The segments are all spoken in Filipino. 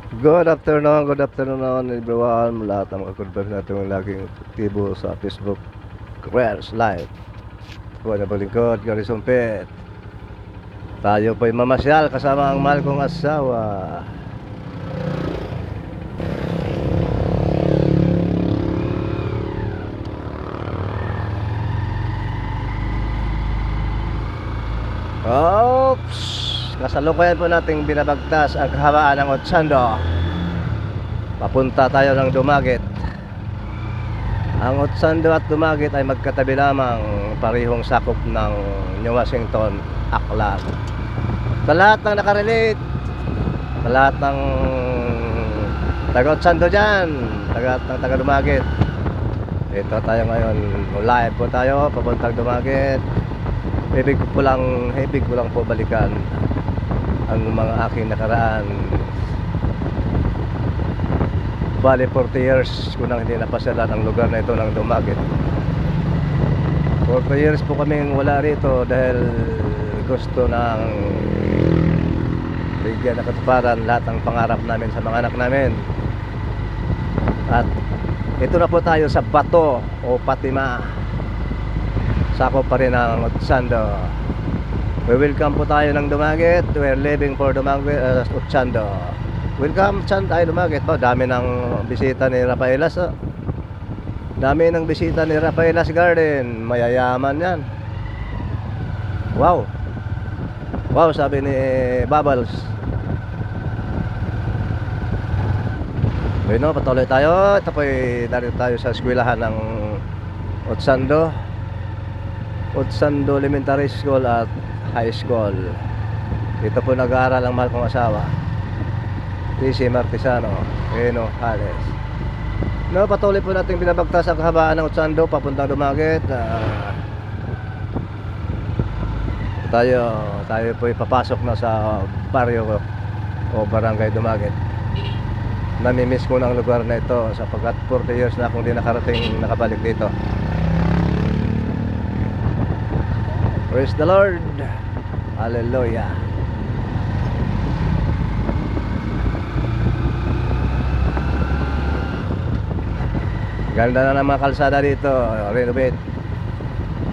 Good afternoon everyone. Lahat ng mga converse natin yung laging aktibo sa Facebook Reels Live. Po na balingkod, Garrison Pet. Tayo po'y mamasyal kasama ang mahal kong asawa. Oops! Kasalukuyan po nating binabagtas ang kahabaan ng Otsando. Papunta tayo ng Dumaguete. Ang Otsando at Dumaguete ay magkatabi lamang, parehong sakop ng New Washington, Aklan. Sa lahat ng nakarelate, sa lahat ng taga Otsando dyan, taga Dumaguete, ito tayo ngayon, live po tayo, papuntang Dumaguete. Ibig ko lang po balikan ang mga aking nakaraan. Bali 40 years ko nang hindi napasyalan ang lugar na ito ng Dumaguete. 40 years po kaming wala rito dahil gusto ng bigyan na katuparan lahat ng pangarap namin sa mga anak namin. At ito na po tayo sa Bato o Patima, sakop pa rin ang Otsando. We welcome po tayo ng Dumaguete. We are leaving for Dumaguete, Otsando. Welcome tayo Dumaguete. Dami ng bisita ni Rafaelas. Dami ng bisita ni Rafaelas Garden. Mayayaman yan. Wow. Wow, sabi ni Bubbles. Bueno, patuloy tayo. Ito po'y darito tayo sa eskwelahan ng Otsando Elementary School at High School. Dito po nag-aaral ang mahal kong asawa, TC Martisano, Eno Hales. No, patuloy po natin binabagtas ang kahabaan ng Otsando papuntang Dumaguete. Tayo po ipapasok na sa baryo o barangay Dumaguete. Namimiss ko ng lugar na ito sapagkat 40 years na akong di nakabalik dito. Praise the Lord. Hallelujah. Ganda na ng mga kalsada dito. Renovate.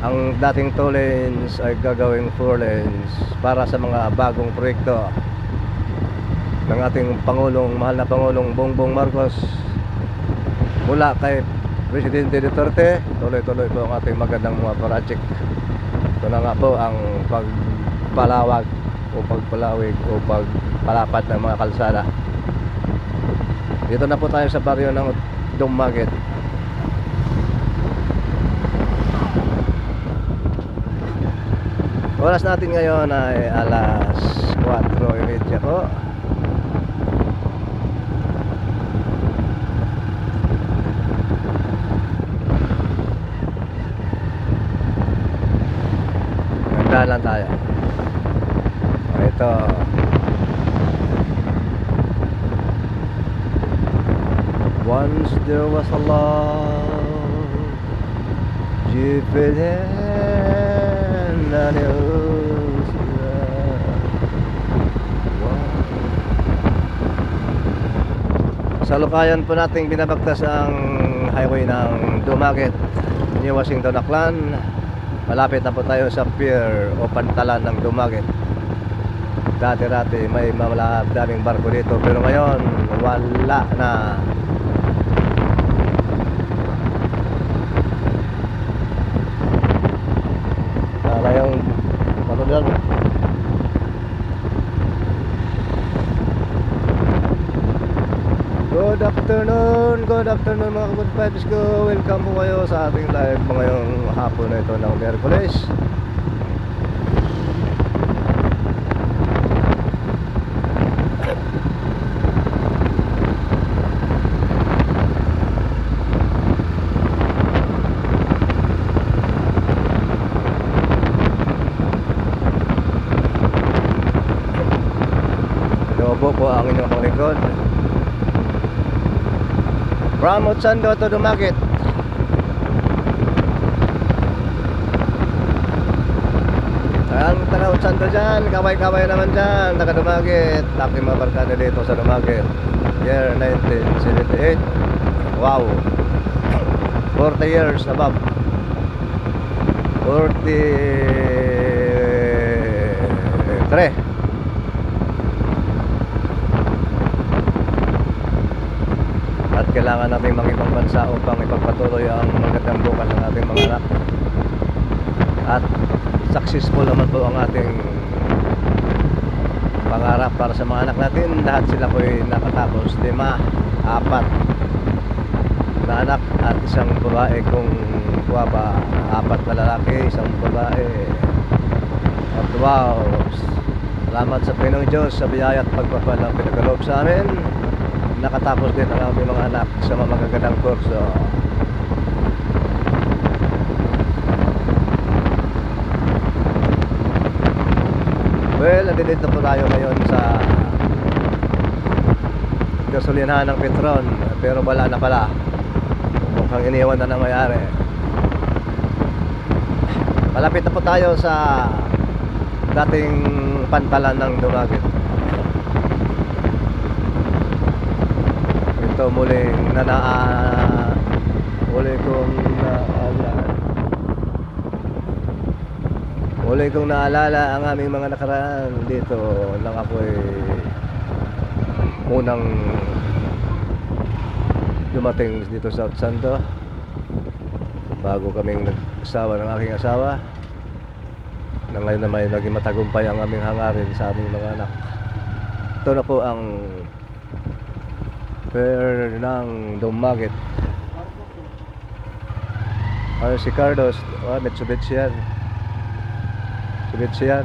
Ang dating 2 lanes ay gagawing 4 lanes para sa mga bagong proyekto ng ating mahal na Pangulong Bongbong Marcos. Mula kay Presidente Duterte, tuloy-tuloy po ang ating magandang mga project. Ito na nga po ang pagpalawag o pagpalawig o pagpalapad ng mga kalsada. Dito na po tayo sa baryo ng Dumaguete. Oras natin ngayon ay alas 4:30 po. Lang tayo. Ito. Once there was a love, Jupiter and salukayan po nating binabagtas ang highway ng Dumaguete, New Washington, Aklan. Malapit na po tayo sa pier o pantalan ng Dumaguete. Dati-dati may daming barko dito, pero ngayon wala na. Para yung matulad. Good afternoon mga good vibes ko. Welcome po kayo sa ating live ngayong hapon na ito ng Miyerkules. Lobo po ang inyong paglingkod from Otsando to Dumaguete. Ang taga Utsando dyan, kaway-kaway naman dyan, taga Dumaguete. Laki mga barkada dito sa Dumaguete. Year 1978. Wow, 40 years above. 43. At kailangan natin mag-ibang bansa upang ipagpatuloy ang magandang bukas ng ating mga anak. At successful naman po ang ating pangarap para sa mga anak natin. Lahat sila po ay nakatapos 5, 4 na anak at isang babae kung kuha ba, 4 na lalaki, isang babae. At wow, salamat sa Pinoong Diyos sa biyaya at pagpapal ng pinagkaloob sa amin. Nakatapos din ang aming mga anak sa mga magagandang kurso. Well, nandito po tayo ngayon sa gasolinahan ng Petron, pero wala na pala. Mukhang iniwan na ng mayari. Malapit na po tayo sa dating pantalan ng Dumaguete. Ito muling muli kong naalala ang aming mga nakaraan dito nang ako'y unang dumating dito sa Utsando bago kaming nag-asawa ng aking asawa, na ngayon na may naging matagumpay ang aming hangarin sa aming mga anak. Ito na po ang fair ng Dumaguete. Si Carlos, Mitsubishi yan. Mitsubishi yan.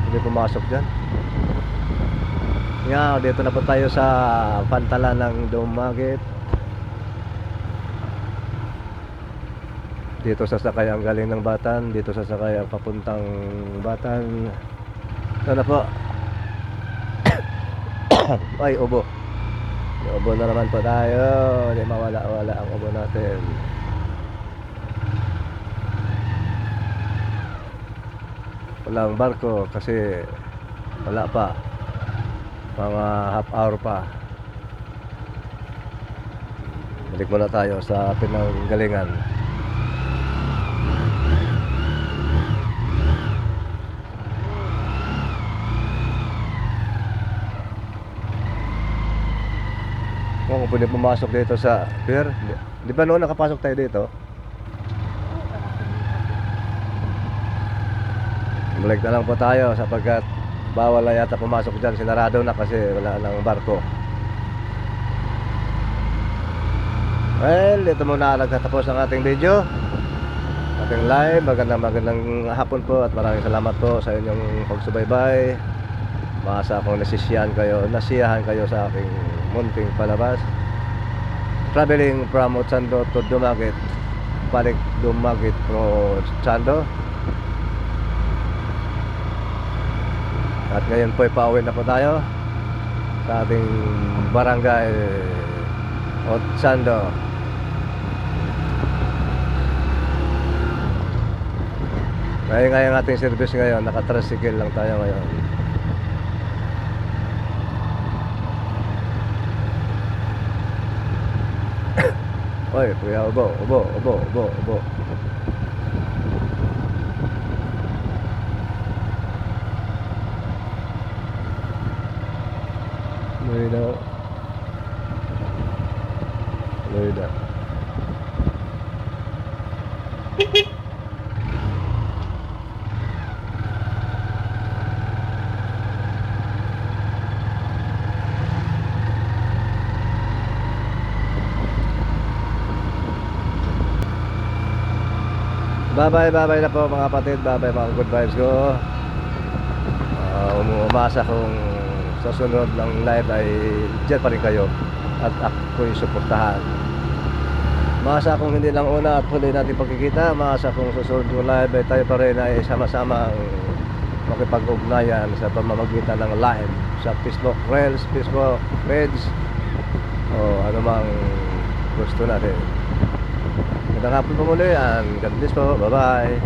Hindi pumasok dyan. Nga, dito na po tayo sa pantalan ng Dumaguete. Dito sasakay ang galing ng Batan, dito sasakay ang papuntang Batan. Ito na po. Ay, ubo. May ubo na naman po tayo. Hindi mawala-wala ang ubo natin. Walang barko kasi wala pa. Mga half hour pa. Balik muna tayo sa pinanggalingan. Kung pwede pumasok dito sa pier. Di ba noon nakapasok tayo dito? Balik na lang po tayo sapagkat bawal na yata pumasok dyan. Sinarado na kasi wala nang barko. Well, dito muna nagtatapos ang ating video, ating live. Magandang hapon po at maraming salamat po sa inyong pagsubaybay. Maasa akong nasiyahan kayo sa aking munting palabas. Traveling from Utsando to Dumaguete, balik Dumaguete to Utsando. At ngayon po pauwi na po tayo sa ating barangay Utsando. Ngayon ang ating service ngayon, naka-tricycle lang tayo ngayon. Oy, kuya, ubo. Luida. Bye-bye na po mga kapatid. Bye-bye mga good vibes ko. Umasa kung sa sunod ng live ay dyan pa rin kayo at ako'y suportahan. Umasa kung hindi lang una at huli natin pagkikita. Umasa kung susunod ng live ay tayo pa rin ay sama-sama makipag-ugnayan sa pamamagitan ng live sa Facebook Reels, Facebook page o anumang gusto natin. Magandang hapon po muli and God bless po. Bye-bye.